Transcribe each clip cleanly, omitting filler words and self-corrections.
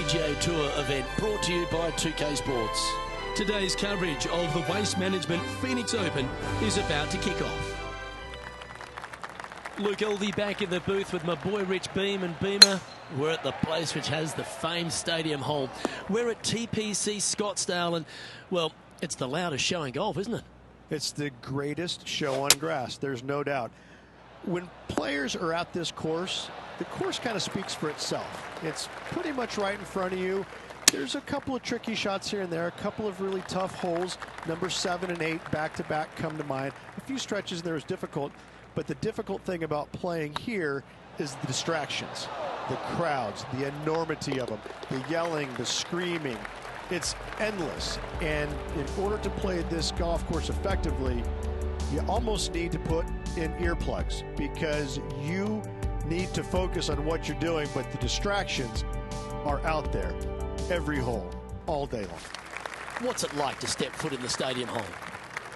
PGA Tour event brought to you by 2K Sports. Today's coverage of the Waste Management Phoenix Open is about to kick off. Luke Elvey back in the booth with my boy Rich Beam and Beamer. We're at the place which has the famed stadium hole. We're at TPC Scottsdale, and, well, it's the loudest show in golf, isn't it? It's the greatest show on grass, there's no doubt. When players are at this course, the course kind of speaks for itself. It's pretty much right in front of you. There's a couple of tricky shots here and there, a couple of really tough holes. Number 7 and 8 back-to-back come to mind. A few stretches there is difficult, but the difficult thing about playing here is the distractions, the crowds, the enormity of them, the yelling, the screaming. It's endless, and in order to play this golf course effectively, you almost need to put in earplugs because you need to focus on what you're doing, but the distractions are out there every hole, all day long. What's it like to step foot in the stadium hole?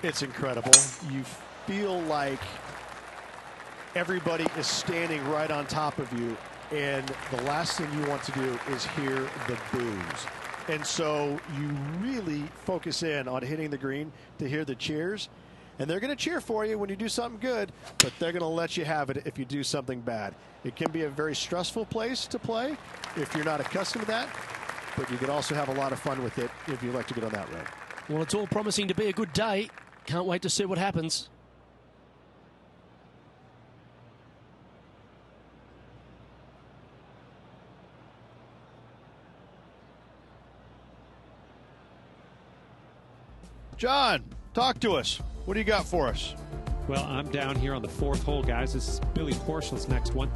It's incredible. You feel like everybody is standing right on top of you, and the last thing you want to do is hear the boos. And so you really focus in on hitting the green to hear the cheers. And they're going to cheer for you when you do something good, but they're going to let you have it if you do something bad. It can be a very stressful place to play if you're not accustomed to that, but you can also have a lot of fun with it if you like to get on that road. Well, it's all promising to be a good day. Can't wait to see what happens. John, talk to us. What do you got for us? Well, I'm down here on the 4th hole, guys. This is Billy Horschel's next one.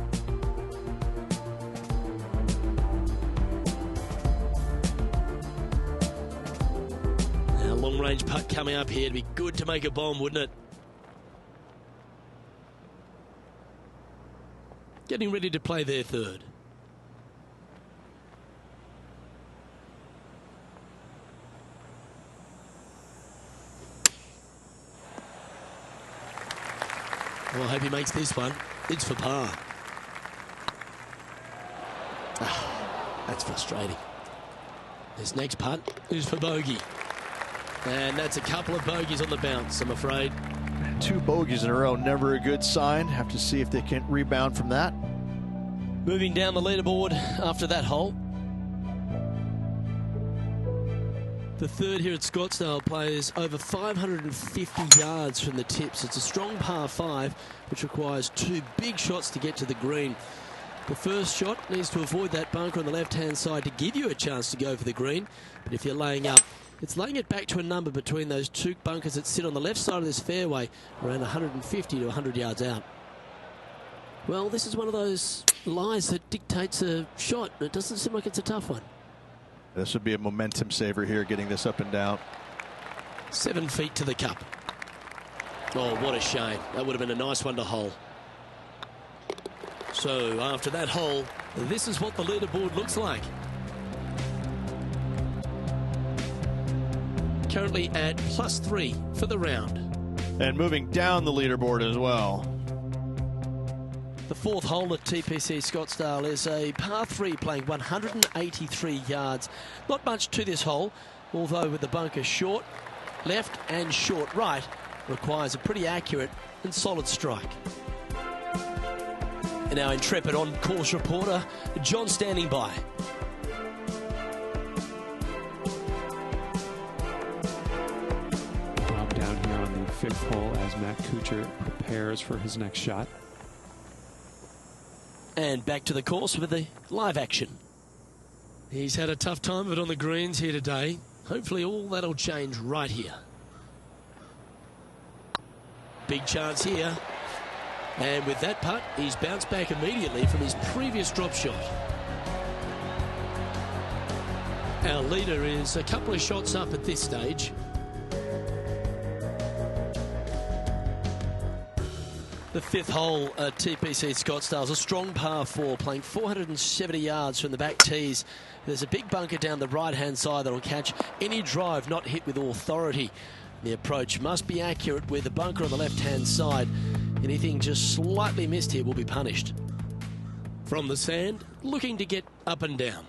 Now, long-range putt coming up here. It'd be good to make a bomb, wouldn't it? Getting ready to play their third. Well, I hope he makes this one. It's for par. That's frustrating. This next putt is for bogey. And that's a couple of bogeys on the bounce, I'm afraid. 2 bogeys in a row, never a good sign. Have to see if they can rebound from that. Moving down the leaderboard after that hole. The third here at Scottsdale plays over 550 yards from the tips. It's a strong par 5, which requires 2 big shots to get to the green. The first shot needs to avoid that bunker on the left-hand side to give you a chance to go for the green. But if you're laying up, it's laying it back to a number between those 2 bunkers that sit on the left side of this fairway, around 150 to 100 yards out. Well, this is one of those lies that dictates a shot. It doesn't seem like it's a tough one. This would be a momentum saver here, getting this up and down. 7 feet to the cup. Oh, what a shame. That would have been a nice one to hole. So after that hole, this is what the leaderboard looks like. Currently at +3 for the round. And moving down the leaderboard as well. The 4th hole at TPC Scottsdale is a par 3 playing 183 yards. Not much to this hole, although with the bunker short left and short right, requires a pretty accurate and solid strike. And our intrepid on-course reporter, John, standing by. I'm down here on the 5th hole as Matt Kuchar prepares for his next shot. And back to the course with the live action. He's had a tough time of it on the greens here today. Hopefully all that'll change right here. Big chance here. And with that putt, he's bounced back immediately from his previous drop shot. Our leader is a couple of shots up at this stage. The 5th hole at TPC Scottsdale is a strong par 4, playing 470 yards from the back tees. There's a big bunker down the right-hand side that will catch any drive not hit with authority. The approach must be accurate with the bunker on the left-hand side. Anything just slightly missed here will be punished. From the sand, looking to get up and down.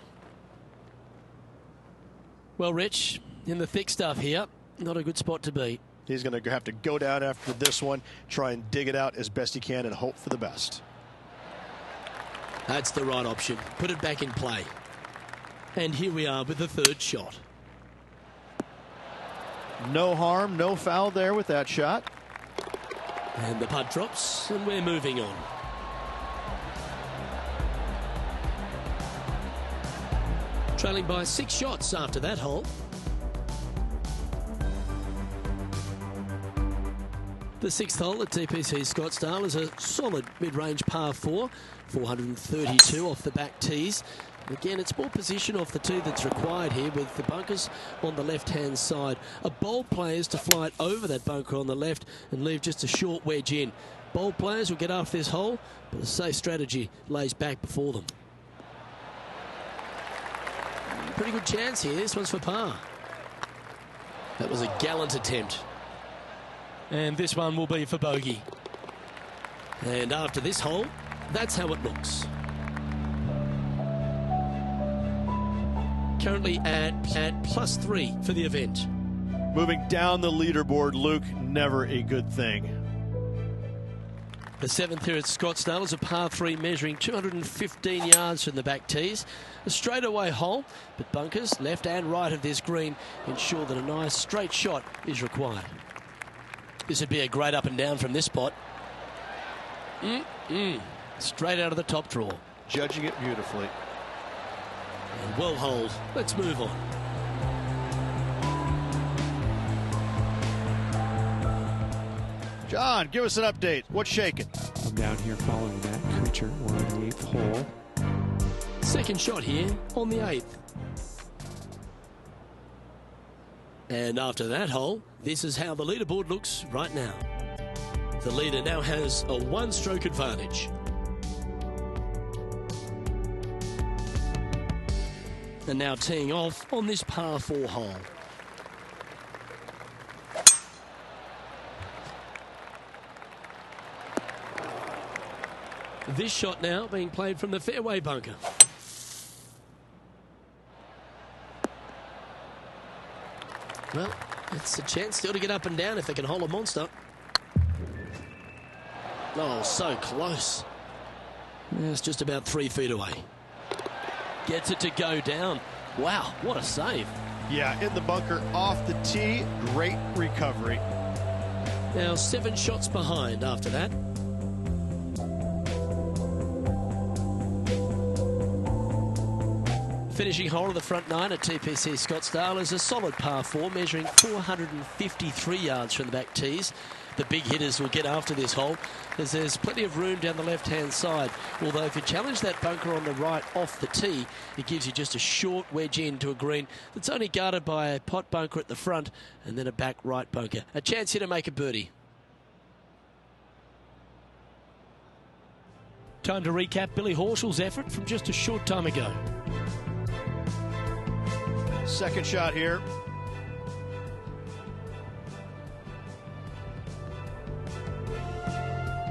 Well, Rich, in the thick stuff here, not a good spot to be. He's going to have to go down after this one, try and dig it out as best he can and hope for the best. That's the right option. Put it back in play. And here we are with the third shot. No harm, no foul there with that shot. And the putt drops, and we're moving on. Trailing by 6 shots after that hole. The 6th hole at TPC Scottsdale is a solid mid-range par 4, 432 off the back tees. And again, it's more position off the tee that's required here with the bunkers on the left-hand side. A bold player is to fly it over that bunker on the left and leave just a short wedge in. Bold players will get after this hole, but a safe strategy lays back before them. Pretty good chance here. This one's for par. That was a gallant attempt. And this one will be for bogey. And after this hole, that's how it looks. Currently at +3 for the event. Moving down the leaderboard, Luke, never a good thing. The 7th here at Scottsdale is a par 3 measuring 215 yards from the back tees. A straightaway hole, but bunkers left and right of this green ensure that a nice straight shot is required. This would be a great up and down from this spot. Straight out of the top draw. Judging it beautifully. And well holed. Let's move on. John, give us an update. What's shaking? I'm down here following Matt Kuchar. We're on the 8th hole. Second shot here on the 8th. And after that hole, this is how the leaderboard looks right now. The leader now has a 1-stroke advantage. And now teeing off on this par 4 hole. This shot now being played from the fairway bunker. Well, it's a chance still to get up and down if they can hold a monster. Oh, so close. It's just about 3 feet away. Gets it to go down. Wow, what a save. Yeah, in the bunker off the tee. Great recovery. Now 7 shots behind after that. Finishing hole of the front 9 at TPC Scottsdale is a solid par 4 measuring 453 yards from the back tees. The big hitters will get after this hole as there's plenty of room down the left-hand side. Although if you challenge that bunker on the right off the tee, it gives you just a short wedge into a green that's only guarded by a pot bunker at the front and then a back right bunker. A chance here to make a birdie. Time to recap Billy Horschel's effort from just a short time ago. Second shot here.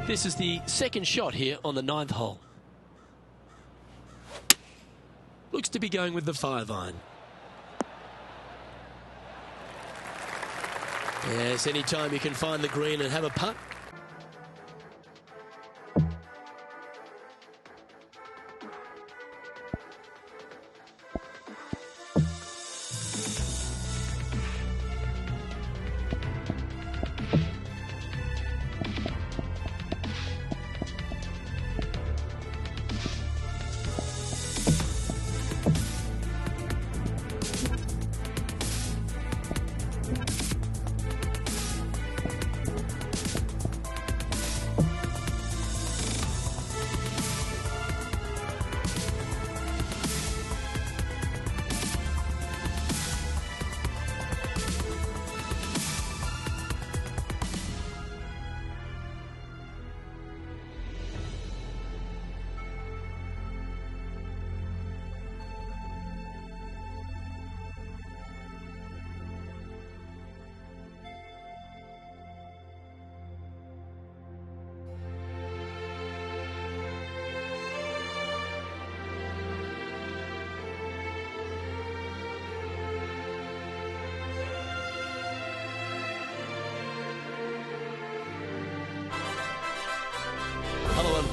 This is the second shot here on the 9th hole. Looks to be going with the 5-iron. Yes, anytime you can find the green and have a putt.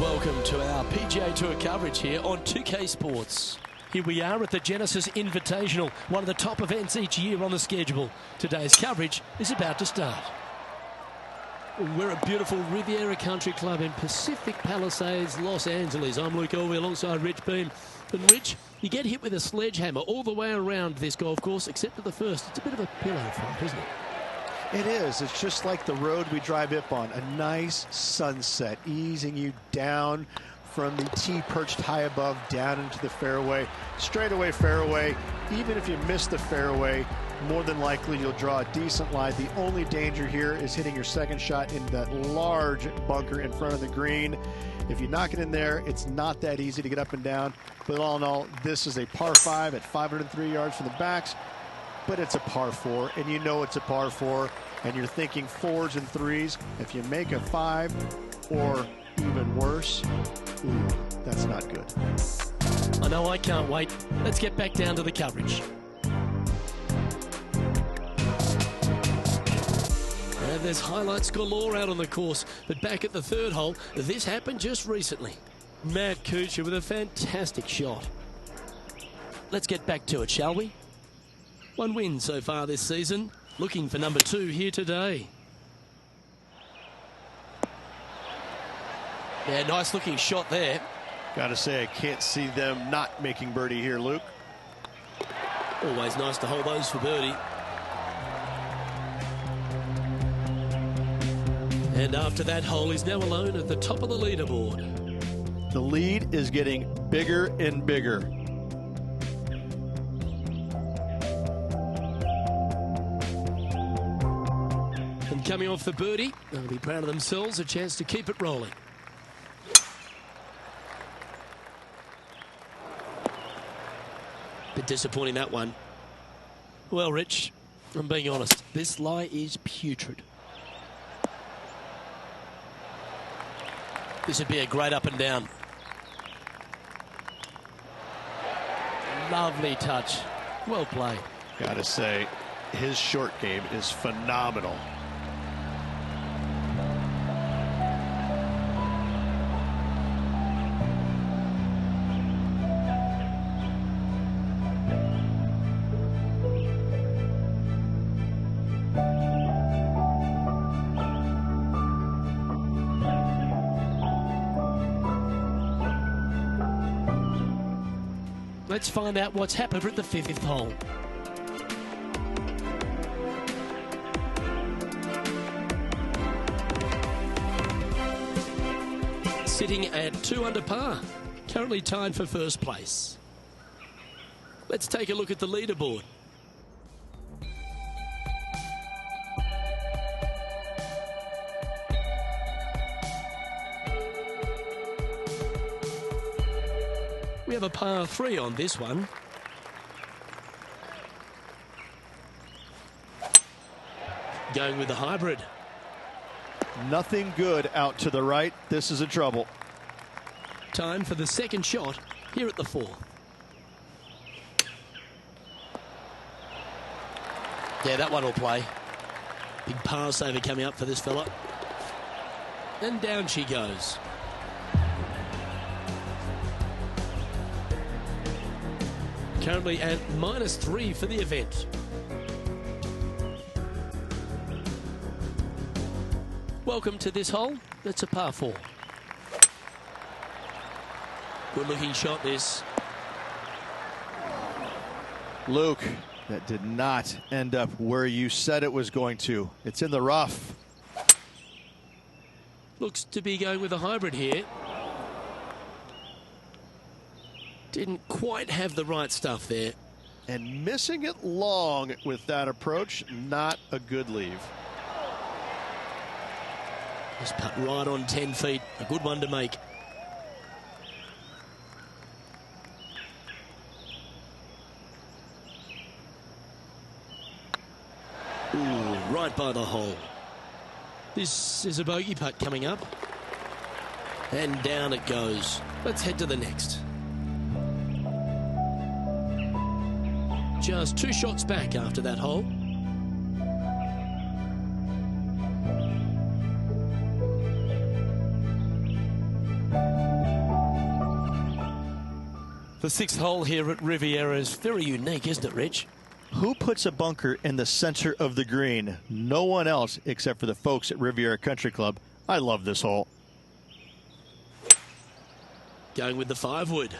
Welcome to our PGA Tour coverage here on 2K Sports. Here we are at the Genesis Invitational, one of the top events each year on the schedule. Today's coverage is about to start. We're at beautiful Riviera Country Club in Pacific Palisades, Los Angeles. I'm Luke Elvey alongside Rich Beam. And Rich, you get hit with a sledgehammer all the way around this golf course, except at the first. It's a bit of a pillow fight, isn't it? It is. It's just like the road we drive up on. A nice sunset, easing you down from the tee perched high above down into the fairway. Straightaway fairway. Even if you miss the fairway, more than likely you'll draw a decent lie. The only danger here is hitting your second shot in that large bunker in front of the green. If you knock it in there, it's not that easy to get up and down. But all in all, this is a par 5 at 503 yards from the backs. But it's a par 4, and you know it's a par 4, and you're thinking 4s and 3s. If you make a 5, or even worse, ooh, that's not good. I know I can't wait. Let's get back down to the coverage. And there's highlights galore out on the course, but back at the third hole, this happened just recently. Matt Kuchar with a fantastic shot. Let's get back to it, shall we? One win so far this season, looking for number 2 here today. Yeah, nice looking shot there. Gotta say, I can't see them not making birdie here, Luke. Always nice to hold those for birdie. And after that hole, he's now alone at the top of the leaderboard. The lead is getting bigger and bigger. And coming off the birdie, they'll be proud of themselves, a chance to keep it rolling. Bit disappointing, that one. Well, Rich, I'm being honest, this lie is putrid. This would be a great up and down. Lovely touch. Well played. Gotta say, his short game is phenomenal. Let's find out what's happened at the 5th hole. Sitting at 2 under par, currently tied for first place. Let's take a look at the leaderboard. We have a par 3 on this one. Going with the hybrid. Nothing good out to the right. This is a trouble. Time for the second shot here at the 4th. Yeah, that one will play. Big par saver coming up for this fella. And down she goes. Currently at -3 for the event. Welcome to this hole. That's a par 4. Good looking shot this. Luke, that did not end up where you said it was going to. It's in the rough. Looks to be going with a hybrid here. Didn't quite have the right stuff there. And missing it long with that approach, not a good leave. Just put right on 10 feet. A good one to make. Ooh, right by the hole. This is a bogey putt coming up. And down it goes. Let's head to the next. Just 2 shots back after that hole. The 6th hole here at Riviera is very unique, isn't it, Rich? Who puts a bunker in the center of the green? No one else except for the folks at Riviera Country Club. I love this hole. Going with the 5-wood.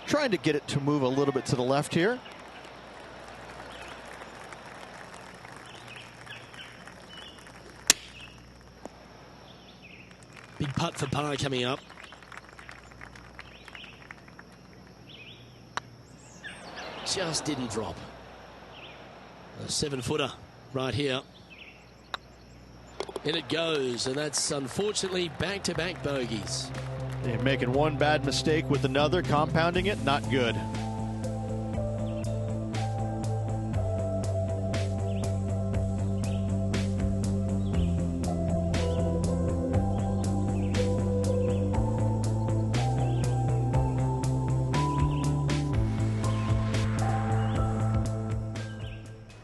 Trying to get it to move a little bit to the left here. Big putt for par coming up. Just didn't drop. A 7-footer right here. In it goes, and that's unfortunately back-to-back bogeys. They're making one bad mistake with another, compounding it, not good.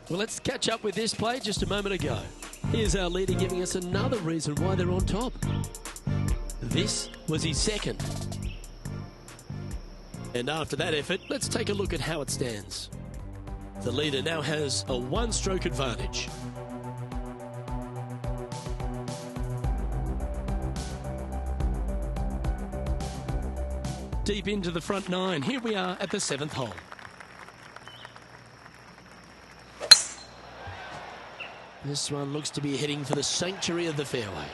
Well, let's catch up with this play just a moment ago. Here's our leader giving us another reason why they're on top. This was his second. And after that effort, let's take a look at how it stands. The leader now has a 1-stroke advantage. Deep into the front 9, here we are at the 7th hole. This one looks to be heading for the sanctuary of the fairway.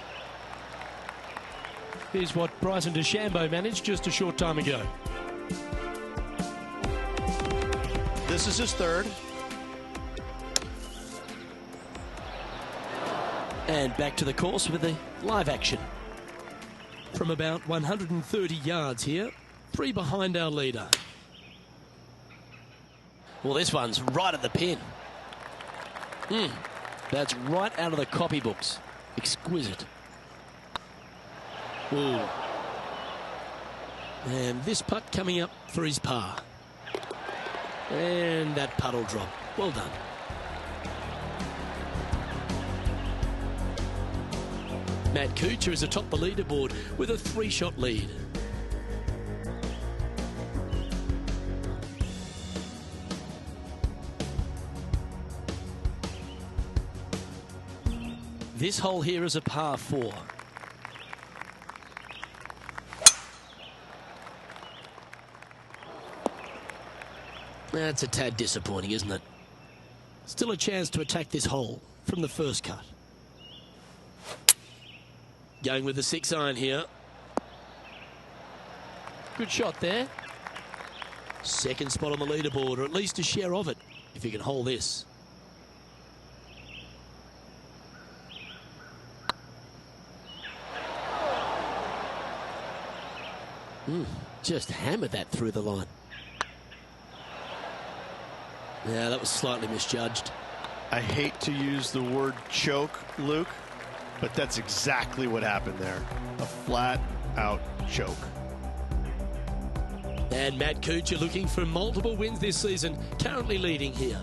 Here's what Bryson DeChambeau managed just a short time ago. This is his 3rd. And back to the course with the live action. From about 130 yards here, 3 behind our leader. Well, this one's right at the pin. That's right out of the copybooks. Exquisite. Ooh. And this putt coming up for his par. And that putt will drop. Well done. Matt Kuchar is atop the leaderboard with a 3-shot lead. This hole here is a par 4. That's a tad disappointing, isn't it? Still a chance to attack this hole from the first cut. Going with the 6-iron here. Good shot there. Second spot on the leaderboard, or at least a share of it, if you can hold this. Just hammered that through the line. Yeah, that was slightly misjudged. I hate to use the word choke, Luke, but that's exactly what happened there. A flat-out choke. And Matt Kuchar looking for multiple wins this season, currently leading here.